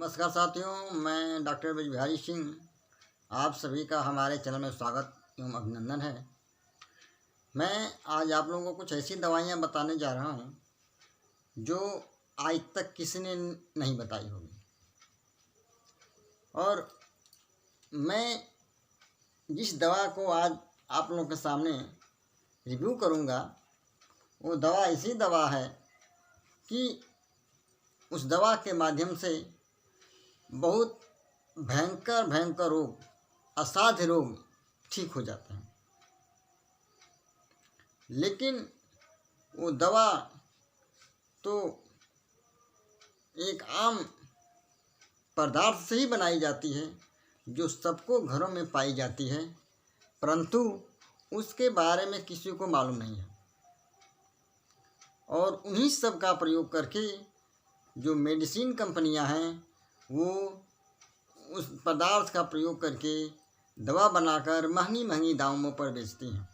नमस्कार साथियों, मैं डॉक्टर ब्रज बिहारी सिंह आप सभी का हमारे चैनल में स्वागत एवं अभिनंदन है। मैं आज आप लोगों को कुछ ऐसी दवाइयाँ बताने जा रहा हूँ जो आज तक किसी ने नहीं बताई होगी। और मैं जिस दवा को आज आप लोगों के सामने रिव्यू करूँगा वो दवा ऐसी दवा है कि उस दवा के माध्यम से बहुत भयंकर रोग, असाध्य रोग ठीक हो जाते हैं। लेकिन वो दवा तो एक आम पदार्थ से ही बनाई जाती है जो सबको घरों में पाई जाती है, परंतु उसके बारे में किसी को मालूम नहीं है। और उन्हीं सब का प्रयोग करके जो मेडिसिन कंपनियां हैं वो उस पदार्थ का प्रयोग करके दवा बनाकर महंगी दामों पर बेचती हैं।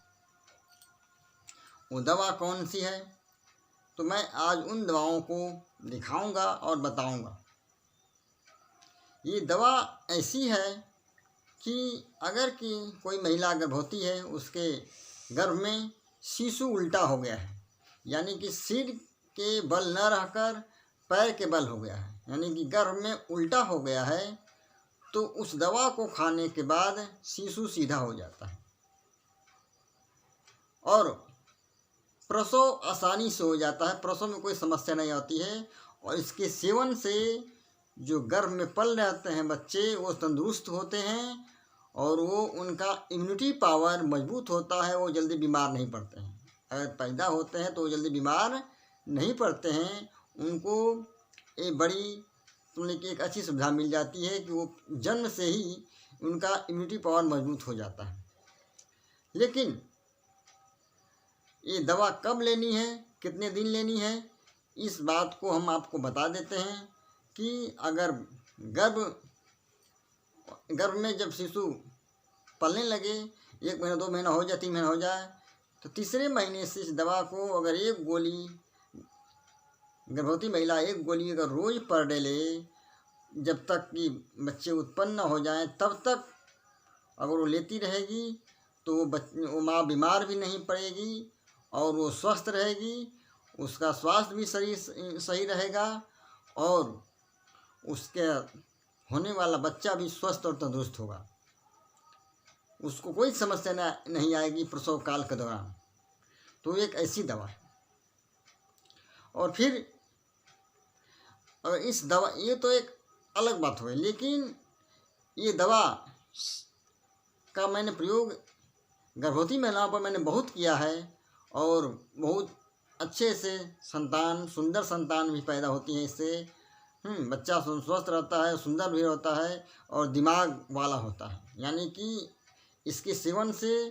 वो दवा कौन सी है तो मैं आज उन दवाओं को दिखाऊंगा और बताऊंगा। ये दवा ऐसी है कि अगर कि कोई महिला गर्भवती है, उसके गर्भ में शिशु उल्टा हो गया है, यानी कि सिर के बल न रहकर पैर के बल हो गया है, यानी कि गर्भ में उल्टा हो गया है, तो उस दवा को खाने के बाद शिशु सीधा हो जाता है और प्रसव आसानी से हो जाता है। प्रसव में कोई समस्या नहीं आती है। और इसके सेवन से जो गर्भ में पल रहते हैं बच्चे वो तंदुरुस्त होते हैं और वो उनका इम्यूनिटी पावर मजबूत होता है, वो जल्दी बीमार नहीं पड़ते हैं। अगर पैदा होते हैं तो वो जल्दी बीमार नहीं पड़ते हैं। उनको एक बड़ी की एक अच्छी सुविधा मिल जाती है कि वो जन्म से ही उनका इम्यूनिटी पावर मजबूत हो जाता है। लेकिन ये दवा कब लेनी है, कितने दिन लेनी है, इस बात को हम आपको बता देते हैं कि अगर गर्भ में जब शिशु पलने लगे, 1 महीना 2 महीना हो जाए, 3 महीना हो जाए, तो तीसरे महीने से इस दवा को अगर एक गोली गर्भवती महिला एक गोली अगर रोज़ पर डे ले, जब तक कि बच्चे उत्पन्न न हो जाएं तब तक अगर वो लेती रहेगी तो वो माँ बीमार भी नहीं पड़ेगी और वो स्वस्थ रहेगी, उसका स्वास्थ्य भी सही रहेगा और उसके होने वाला बच्चा भी स्वस्थ और तंदुरुस्त होगा। उसको कोई समस्या नहीं आएगी प्रसव काल के दौरान। तो एक ऐसी दवा है। और फिर अगर इस दवा, ये तो एक अलग बात हो गई, लेकिन ये दवा का मैंने प्रयोग गर्भवती महिलाओं पर मैंने बहुत किया है और बहुत अच्छे से सुंदर संतान भी पैदा होती है इससे। बच्चा स्वस्थ रहता है, सुंदर भी होता है और दिमाग वाला होता है। यानी कि इसके सेवन से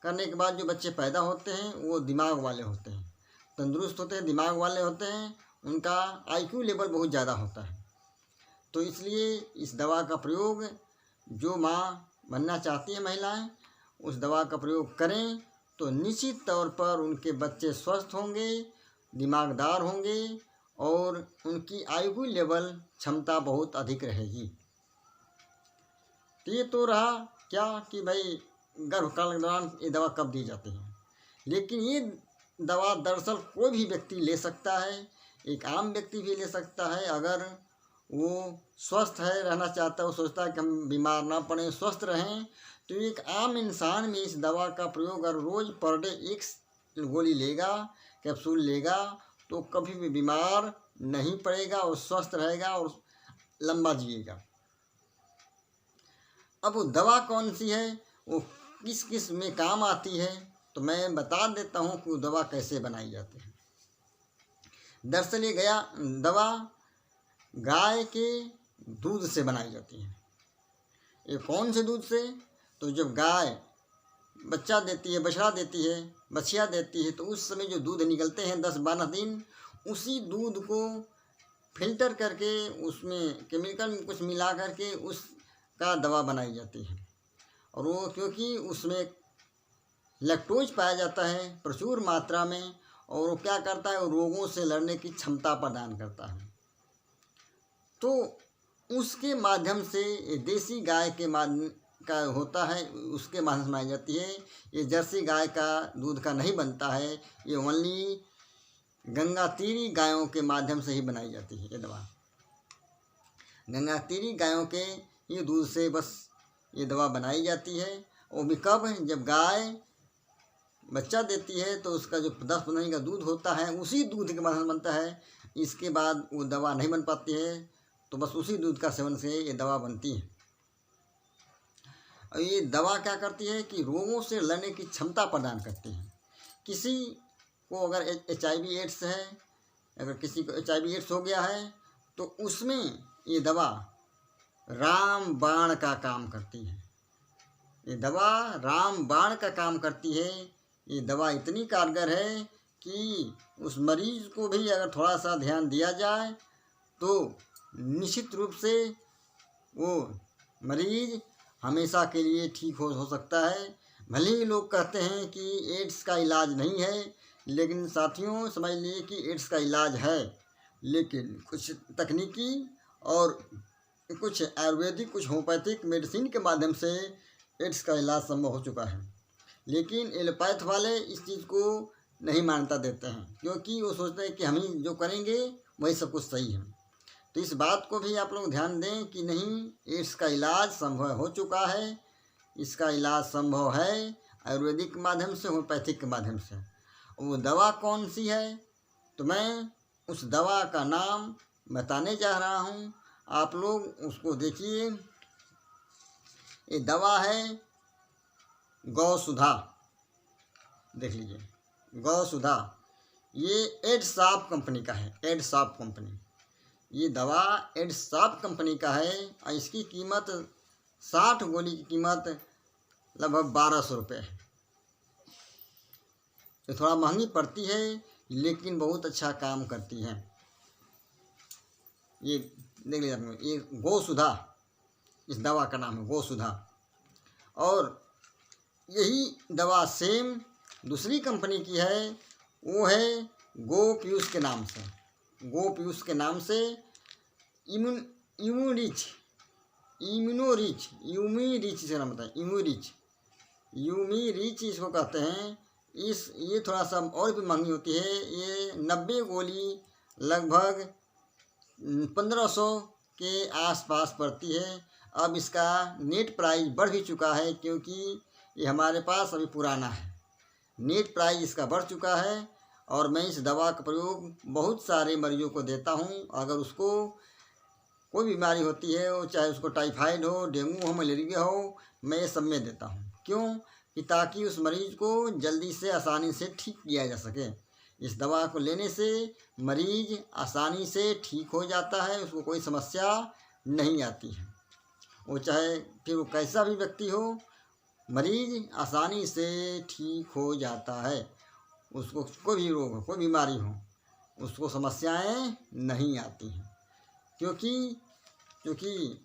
करने के बाद जो बच्चे पैदा होते हैं वो दिमाग वाले होते हैं, तंदुरुस्त होते हैं, दिमाग वाले होते हैं, उनका IQ लेवल बहुत ज़्यादा होता है। तो इसलिए इस दवा का प्रयोग जो माँ बनना चाहती है महिलाएं, उस दवा का प्रयोग करें तो निश्चित तौर पर उनके बच्चे स्वस्थ होंगे, दिमागदार होंगे और उनकी IQ लेवल क्षमता बहुत अधिक रहेगी। तो ये तो रहा क्या कि भाई गर्भकाल के दौरान ये दवा कब दी जाती है। लेकिन ये दवा दरअसल कोई भी व्यक्ति ले सकता है, एक आम व्यक्ति भी ले सकता है। अगर वो स्वस्थ है, रहना चाहता है, वो सोचता है कि हम बीमार ना पड़ें, स्वस्थ रहें, तो एक आम इंसान में इस दवा का प्रयोग अगर रोज़ पर डे 1 गोली लेगा, कैप्सूल लेगा, तो कभी भी बीमार नहीं पड़ेगा और स्वस्थ रहेगा और लंबा जिएगा। अब वो दवा कौन सी है, वो किस किस में काम आती है, तो मैं बता देता हूँ कि वो दवा कैसे बनाई जाती है। दरअसल ये दवा गाय के दूध से बनाई जाती है। ये कौन से दूध से, तो जब गाय बच्चा देती है, बछिया देती है, तो उस समय जो दूध निकलते हैं 10-12 दिन, उसी दूध को फिल्टर करके उसमें केमिकल कुछ मिला करके उसका दवा बनाई जाती है। और वो क्योंकि उसमें लैक्टोज पाया जाता है प्रचुर मात्रा में, और वो क्या करता है, वो रोगों से लड़ने की क्षमता प्रदान करता है। तो उसके माध्यम से ये देसी गाय के माध्यम का होता है, उसके माध्यम से बनाई जाती है। ये जर्सी गाय का दूध का नहीं बनता है, ये ओनली गंगा तीरी गायों के माध्यम से ही बनाई जाती है ये दवा। गंगा तीरी गायों के ये दूध से बस ये दवा बनाई जाती है। वो भी कब? जब गाय बच्चा देती है तो उसका जो 10-15 दिन का दूध होता है उसी दूध के माध्यम से बनता है। इसके बाद वो दवा नहीं बन पाती है, तो बस उसी दूध का सेवन से ये दवा बनती है। और ये दवा क्या करती है कि रोगों से लड़ने की क्षमता प्रदान करती है। किसी को अगर HIV एड्स है, अगर किसी को HIV एड्स हो गया है तो उसमें ये दवा रामबाण का काम करती है। ये दवा रामबाण का काम करती है। ये दवा इतनी कारगर है कि उस मरीज को भी अगर थोड़ा सा ध्यान दिया जाए तो निश्चित रूप से वो मरीज हमेशा के लिए ठीक हो सकता है। भले ही लोग कहते हैं कि एड्स का इलाज नहीं है, लेकिन साथियों समझ लिए कि एड्स का इलाज है, लेकिन कुछ तकनीकी और कुछ आयुर्वेदिक, कुछ होम्योपैथिक मेडिसिन के माध्यम से एड्स का इलाज संभव हो चुका है। लेकिन एलोपैथ वाले इस चीज़ को नहीं मान्यता देते हैं, क्योंकि वो सोचते हैं कि हम ही जो करेंगे वही सब कुछ सही है। तो इस बात को भी आप लोग ध्यान दें कि नहीं, एड्स का इलाज संभव हो चुका है। इसका इलाज संभव है आयुर्वेदिक के माध्यम से, होम्योपैथिक के माध्यम से। वो दवा कौन सी है? तो मैं उस दवा का नाम बताने जा रहा हूँ, आप लोग उसको देखिए। ये दवा है गौसुधा, देख लीजिए गौसुधा। ये एडसाप कंपनी का है, एडसाप कंपनी। ये दवा एडसाप कंपनी का है और इसकी कीमत 60 गोली की कीमत लगभग 1200 रुपये है। ये थोड़ा महंगी पड़ती है लेकिन बहुत अच्छा काम करती है। ये देख लीजिए आप, ये गौसुधा इस दवा का नाम है, गौसुधा। और यही दवा सेम दूसरी कंपनी की है, वो है गोपीयूष के नाम से, गोपीयूष के नाम से। यूमिरिच इसका नाम बताए, यूमिरिच इसको कहते हैं। ये थोड़ा सा और भी महंगी होती है। ये 90 गोली लगभग 1500 के आसपास पड़ती है। अब इसका नेट प्राइस बढ़ भी चुका है, क्योंकि ये हमारे पास अभी पुराना है। नेट प्राइस इसका बढ़ चुका है और मैं इस दवा का प्रयोग बहुत सारे मरीजों को देता हूँ। अगर उसको कोई बीमारी होती है, वो चाहे उसको टाइफाइड हो, डेंगू हो, मलेरिया हो, मैं ये सब में देता हूँ। क्यों? कि ताकि उस मरीज को जल्दी से आसानी से ठीक किया जा सके। इस दवा को लेने से मरीज आसानी से ठीक हो जाता है, उसको कोई समस्या नहीं आती है। वो चाहे फिर वो कैसा भी व्यक्ति हो, मरीज आसानी से ठीक हो जाता है। उसको कोई भी रोग हो, कोई बीमारी हो, उसको समस्याएं नहीं आती हैं। क्योंकि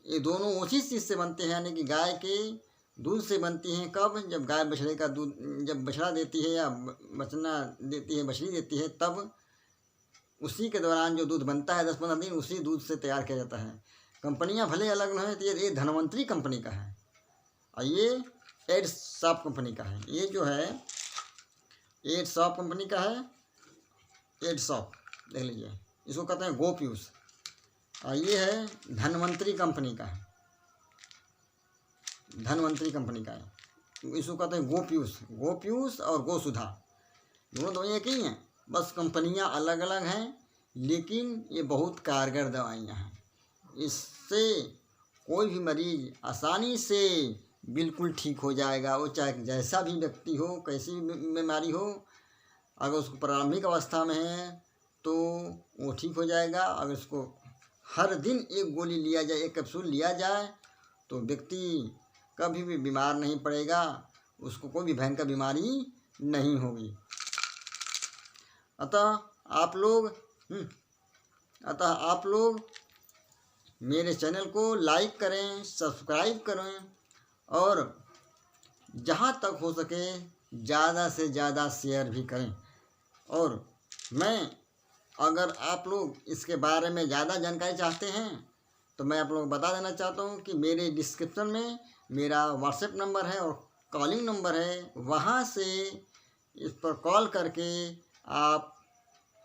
ये दोनों उसी चीज़ से बनते हैं, यानी कि गाय के दूध से बनती हैं। कब? जब गाय बछड़े का दूध, जब बछड़ा देती है या बचना देती है, बछड़ी देती है, तब उसी के दौरान जो दूध बनता है 10-15 दिन उसी दूध से तैयार किया जाता है। कंपनियां भले अलग नहीं होती, ये धन्वंतरी कंपनी का है और ये एडसाप कंपनी का है। ये जो है एडसाप कंपनी का है, एडसाप देख लीजिए, इसको कहते हैं गोपीयूष। और ये है धन्वंतरी कंपनी का है, धन्वंतरी कंपनी का है, इसको कहते हैं गोपीयूष। गोपीयूष और गौसुधा दोनों दवाइयाँ एक ही हैं, बस कंपनियाँ अलग अलग हैं, लेकिन ये बहुत कारगर दवाइयाँ हैं। इससे कोई भी मरीज आसानी से बिल्कुल ठीक हो जाएगा। वो चाहे जैसा भी व्यक्ति हो, कैसी भी बीमारी हो, अगर उसको प्रारंभिक अवस्था में है तो वो ठीक हो जाएगा। अगर उसको हर दिन एक गोली लिया जाए, एक कैप्सूल लिया जाए, तो व्यक्ति कभी भी बीमार नहीं पड़ेगा, उसको कोई भी भयंकर बीमारी नहीं होगी। अतः आप लोग मेरे चैनल को लाइक करें, सब्सक्राइब करें और जहाँ तक हो सके ज़्यादा से ज़्यादा शेयर भी करें। और मैं, अगर आप लोग इसके बारे में ज़्यादा जानकारी चाहते हैं तो मैं आप लोगों को बता देना चाहता हूँ कि मेरे डिस्क्रिप्शन में मेरा व्हाट्सएप नंबर है और कॉलिंग नंबर है, वहाँ से इस पर कॉल करके आप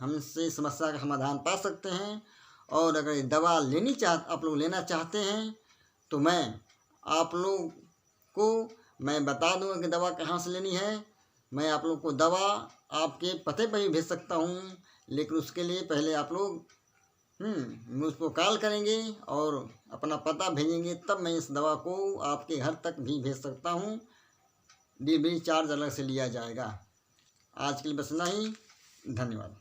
हमसे समस्या का समाधान पा सकते हैं। और अगर ये दवा आप लोग लेना चाहते हैं तो मैं आप लोग को मैं बता दूंगा कि दवा कहाँ से लेनी है। मैं आप लोग को दवा आपके पते पर भी भेज सकता हूँ, लेकिन उसके लिए पहले आप लोग मुझको कॉल करेंगे और अपना पता भेजेंगे, तब मैं इस दवा को आपके घर तक भी भेज सकता हूँ। डिलीवरी चार्ज अलग से लिया जाएगा। आज के लिए बस इतना ही। धन्यवाद।